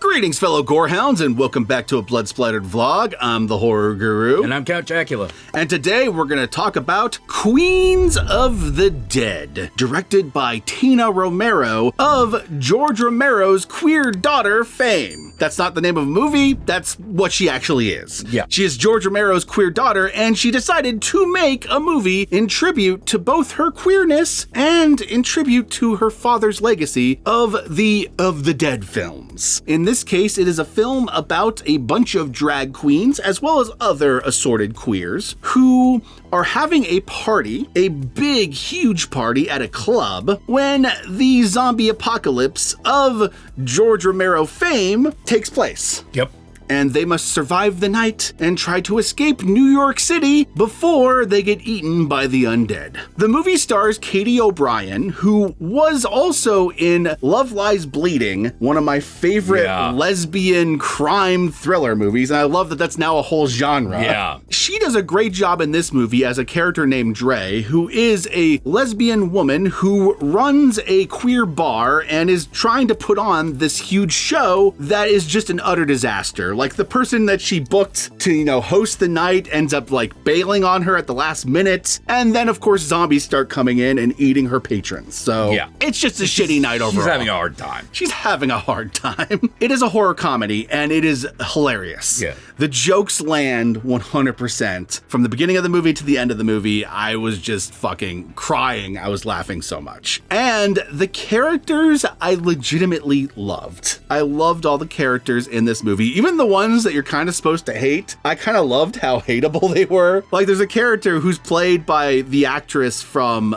Greetings, fellow Gorehounds, and welcome back to a Blood Splattered vlog. I'm the Horror Guru. And I'm Count Jackula. And today we're going to talk about Queens of the Dead, directed by Tina Romero of George Romero's Queer Daughter fame. That's not the name of a movie, that's what she actually is. Yeah. She is George Romero's queer daughter, and she decided to make a movie in tribute to both her queerness and in tribute to her father's legacy of the Dead films. In this case, it is a film about a bunch of drag queens, as well as other assorted queers, who are having a party, a big, huge party at a club, when the zombie apocalypse of George Romero fame takes place. Yep. And they must survive the night and try to escape New York City before they get eaten by the undead. The movie stars Katy O'Brien, who was also in Love Lies Bleeding, one of my favorite lesbian crime thriller movies, and I love that that's now a whole genre. Yeah. She does a great job in this movie as a character named Dre, who is a lesbian woman who runs a queer bar and is trying to put on this huge show that is just an utter disaster. Like, the person that she booked to, host the night ends up, bailing on her at the last minute. And then, of course, zombies start coming in and eating her patrons. So, it's just a shitty night overall. She's having a hard time. She's having a hard time. It is a horror comedy, and it is hilarious. Yeah. The jokes land 100%. From the beginning of the movie to the end of the movie, I was just fucking crying. I was laughing so much. And the characters I legitimately loved. I loved all the characters in this movie. Even the ones that you're kind of supposed to hate, I kind of loved how hateable they were. Like, there's a character who's played by the actress from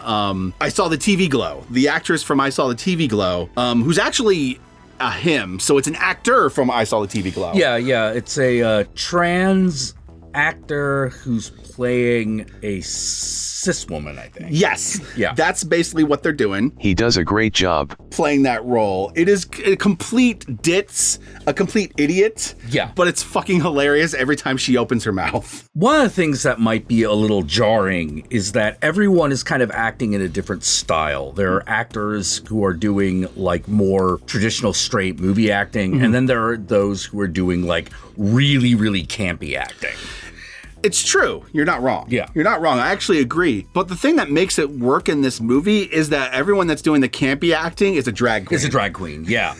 I Saw the TV Glow. The actress from I Saw the TV Glow, who's actually a him. So it's an actor from I Saw the TV Glow. Yeah. It's a trans actor who's playing a cis woman, I think. Yes. Yeah. That's basically what they're doing. He does a great job playing that role. It is a complete ditz, a complete idiot. Yeah. But it's fucking hilarious every time she opens her mouth. One of the things that might be a little jarring is that everyone is kind of acting in a different style. There are actors who are doing more traditional straight movie acting, and then there are those who are doing really, really campy acting. It's true. You're not wrong. Yeah. You're not wrong. I actually agree. But the thing that makes it work in this movie is that everyone that's doing the campy acting is a drag queen. It's a drag queen, yeah.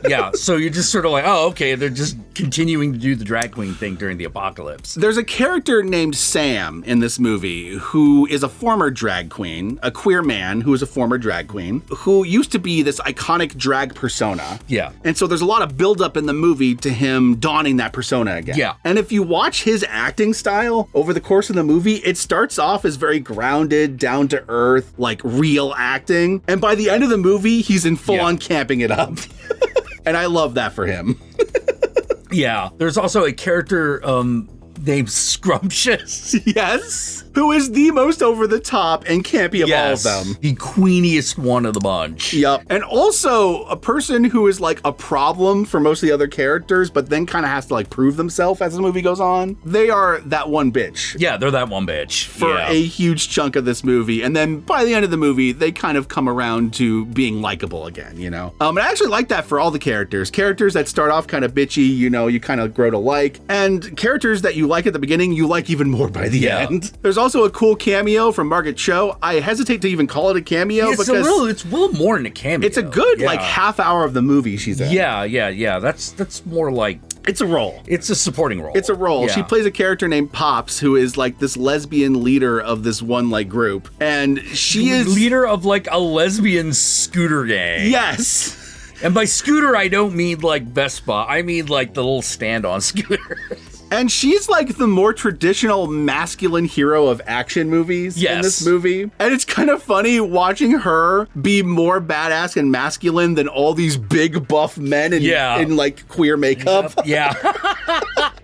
Yeah, so you're just sort of okay, they're just continuing to do the drag queen thing during the apocalypse. There's a character named Sam in this movie who is a former drag queen, a queer man who is a former drag queen, who used to be this iconic drag persona. Yeah. And so there's a lot of buildup in the movie to him donning that persona again. Yeah. And if you watch his acting style over the course of the movie, it starts off as very grounded, down to earth, real acting. And by the end of the movie, he's in full on camping it up. And I love that for him. Yeah. There's also a character named Scrumptious. Yes. Who is the most over the top and campy of all of them. The queeniest one of the bunch. Yep. And also a person who is a problem for most of the other characters, but then kind of has to prove themselves as the movie goes on. They are that one bitch. Yeah, they're that one bitch. For a huge chunk of this movie. And then by the end of the movie, they kind of come around to being likable again, And I actually like that for all the characters. Characters that start off kind of bitchy, you kind of grow to like. And characters that you like at the beginning, you like even more by the end. There's also a cool cameo from Margaret Cho. I hesitate to even call it a cameo it's because it's a little more than a cameo. It's a good half hour of the movie she's in. Yeah. That's more it's a role. It's a supporting role. It's a role. Yeah. She plays a character named Pops, who is this lesbian leader of this one group, and she is leader of a lesbian scooter gang. Yes. And by scooter, I don't mean Vespa. I mean the little stand-on scooter. And she's the more traditional masculine hero of action movies in this movie. And it's kind of funny watching her be more badass and masculine than all these big buff men in queer makeup. Yeah.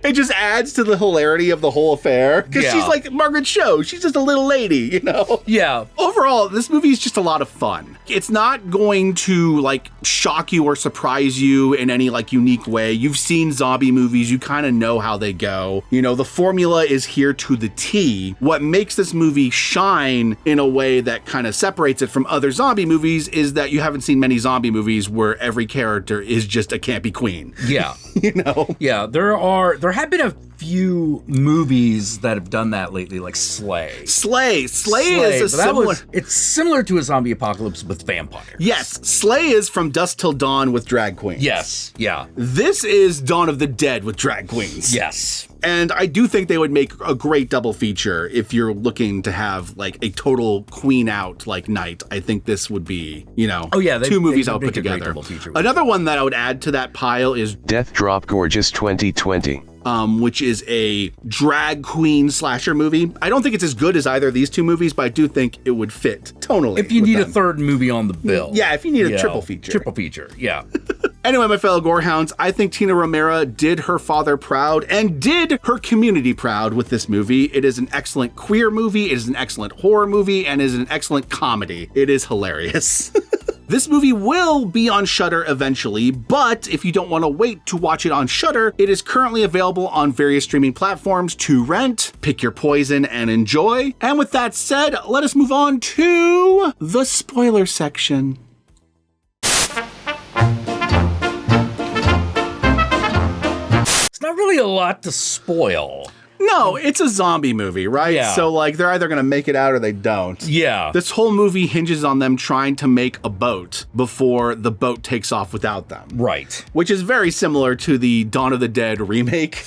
It just adds to the hilarity of the whole affair. Because she's like Margaret Cho. She's just a little lady, you know? Yeah. Overall, this movie is just a lot of fun. It's not going to like shock you or surprise you in any like unique way. You've seen zombie movies. You kind of know how they go. You know, the formula is here to the T. What makes this movie shine in a way that kind of separates it from other zombie movies is that you haven't seen many zombie movies where every character is just a campy queen. Yeah. You know? Yeah, there have been a few movies that have done that lately, like Slay. Slay is a similar... It's similar to a zombie apocalypse with vampires. Yes, Slay is From Dusk Till Dawn with drag queens. Yes, yeah. This is Dawn of the Dead with drag queens. Yes. And I do think they would make a great double feature if you're looking to have like a total queen out like night. I think this would be, you know, two movies I would put together. Another one that I would add to that pile is Death Drop Gorgeous 2020. Which is a drag queen slasher movie. I don't think it's as good as either of these two movies, but I do think it would fit tonally. If you need a third movie on the bill. Yeah, if you need a triple feature. Triple feature, yeah. Anyway, my fellow Gorehounds, I think Tina Romero did her father proud and did her community proud with this movie. It is an excellent queer movie, it is an excellent horror movie, and it is an excellent comedy. It is hilarious. This movie will be on Shudder eventually, but if you don't want to wait to watch it on Shudder, it is currently available on various streaming platforms to rent. Pick your poison and enjoy. And with that said, let us move on to the spoiler section. It's not really a lot to spoil. No, it's a zombie movie, right? Yeah. So, like, they're either going to make it out or they don't. Yeah. This whole movie hinges on them trying to make a boat before the boat takes off without them. Right. Which is very similar to the Dawn of the Dead remake.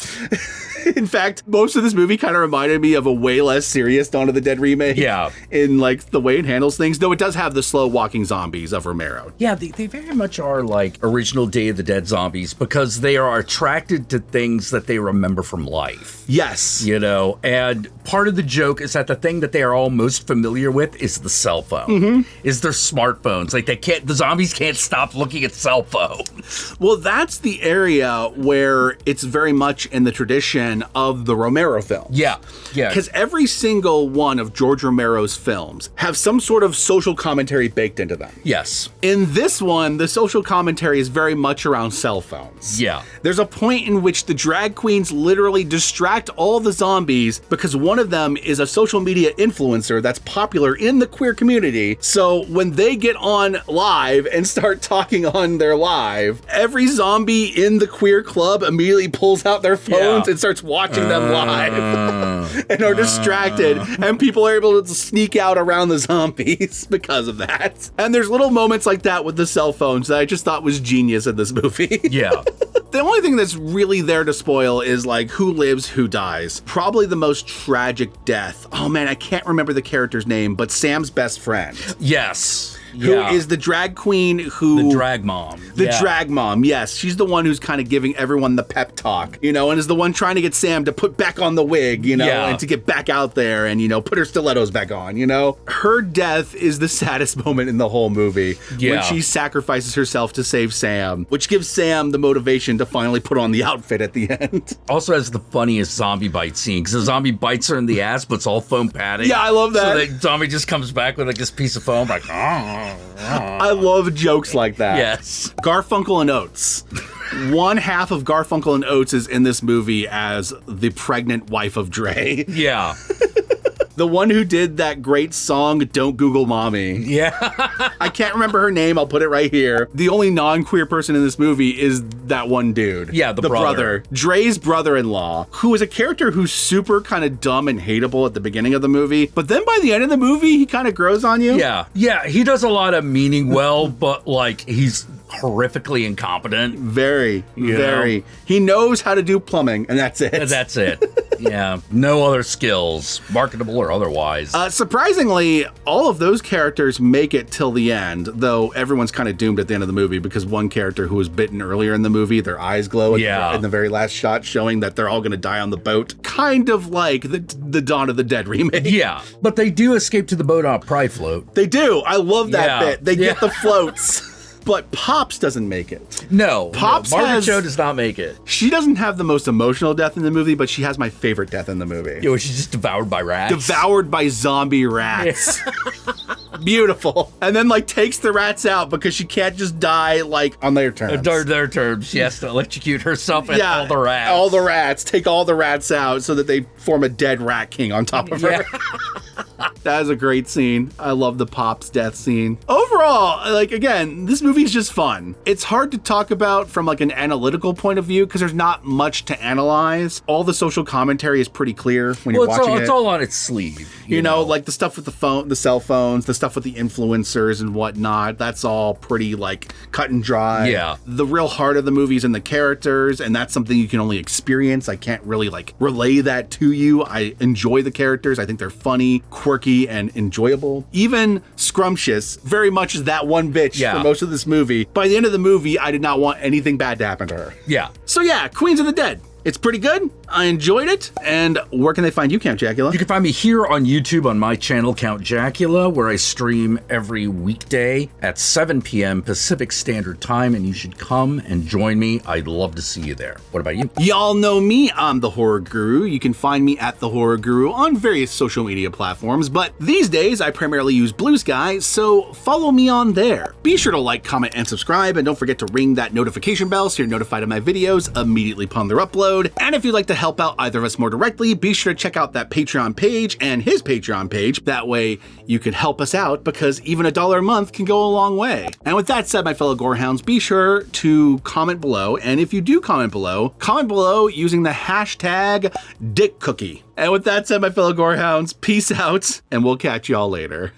In fact, most of this movie kind of reminded me of a way less serious Dawn of the Dead remake. Yeah. In, like, the way it handles things, though it does have the slow-walking zombies of Romero. Yeah, they very much are like original Day of the Dead zombies because they are attracted to things that they remember from life. Yes. You know, and part of the joke is that the thing that they are all most familiar with is the cell phone, is their smartphones. Like the zombies can't stop looking at cell phones. Well, that's the area where it's very much in the tradition of the Romero films. Yeah, yeah. Because every single one of George Romero's films have some sort of social commentary baked into them. Yes. In this one, the social commentary is very much around cell phones. Yeah. There's a point in which the drag queens literally distract all the zombies because one of them is a social media influencer that's popular in the queer community. So when they get on live and start talking on their live, every zombie in the queer club immediately pulls out their phones and starts watching them live and are distracted. And people are able to sneak out around the zombies because of that. And there's little moments like that with the cell phones that I just thought was genius in this movie. Yeah. The only thing that's really there to spoil is like who lives, who dies. Probably the most tragic death. Oh man, I can't remember the character's name, but Sam's best friend. Yes. Who is the drag queen who... The drag mom. The drag mom, yes. She's the one who's kind of giving everyone the pep talk, you know, and is the one trying to get Sam to put back on the wig, you know, and to get back out there and, you know, put her stilettos back on, you know. Her death is the saddest moment in the whole movie when she sacrifices herself to save Sam, which gives Sam the motivation to finally put on the outfit at the end. Also has the funniest zombie bite scene because the zombie bites her in the ass, but it's all foam padding. Yeah, I love that. So the zombie just comes back with like this piece of foam, like, I love jokes like that. Yes. Garfunkel and Oates. One half of Garfunkel and Oates is in this movie as the pregnant wife of Dre. Yeah. The one who did that great song, Don't Google Mommy. Yeah. I can't remember her name. I'll put it right here. The only non-queer person in this movie is that one dude. Yeah, the brother. Dre's brother-in-law, who is a character who's super kind of dumb and hateable at the beginning of the movie. But then by the end of the movie, he kind of grows on you. Yeah. Yeah, he does a lot of meaning well, but like he's horrifically incompetent. Very. He knows how to do plumbing, and that's it. That's it. Yeah. No other skills, marketable or otherwise. Surprisingly, all of those characters make it till the end, though everyone's kind of doomed at the end of the movie because one character who was bitten earlier in the movie, their eyes glow in the very last shot, showing that they're all going to die on the boat. Kind of like the Dawn of the Dead remake. Yeah. But they do escape to the boat on a pry float. They do. I love that bit. They get the floats. but Pops doesn't make it. No, Pops Margaret Cho does not make it. She doesn't have the most emotional death in the movie, but she has my favorite death in the movie. Yo, she's just devoured by rats. Devoured by zombie rats. Beautiful. And then like takes the rats out because she can't just die like on their terms. Their terms. She has to electrocute herself and all the rats. All the rats. Take all the rats out so that they form a dead rat king on top of her. That is a great scene. I love the Pops death scene. Overall, like again, this movie is just fun. It's hard to talk about from like an analytical point of view because there's not much to analyze. All the social commentary is pretty clear when you're watching it. It's all on its sleeve. You know, like the stuff with the cell phones, the stuff with the influencers and whatnot. That's all pretty like cut and dry. Yeah. The real heart of the movie is in the characters, and that's something you can only experience. I can't really like relay that to you. I enjoy the characters. I think they're funny, quirky, and enjoyable. Even Scrumptious, very much is that one bitch for most of this movie. By the end of the movie, I did not want anything bad to happen to her. Yeah. So yeah, Queens of the Dead. It's pretty good. I enjoyed it. And where can they find you, Count Jackula? You can find me here on YouTube on my channel, Count Jackula, where I stream every weekday at 7 p.m. Pacific Standard Time, and you should come and join me. I'd love to see you there. What about you? Y'all know me. I'm the Horror Guru. You can find me at the Horror Guru on various social media platforms, but these days I primarily use Blue Sky, so follow me on there. Be sure to like, comment, and subscribe, and don't forget to ring that notification bell so you're notified of my videos immediately upon their upload. And if you'd like to help out either of us more directly, be sure to check out that Patreon page and his Patreon page. That way you can help us out because even $1 a month can go a long way. And with that said, my fellow Gorehounds, be sure to comment below. And if you do comment below using the hashtag DickCookie. And with that said, my fellow Gorehounds, peace out and we'll catch y'all later.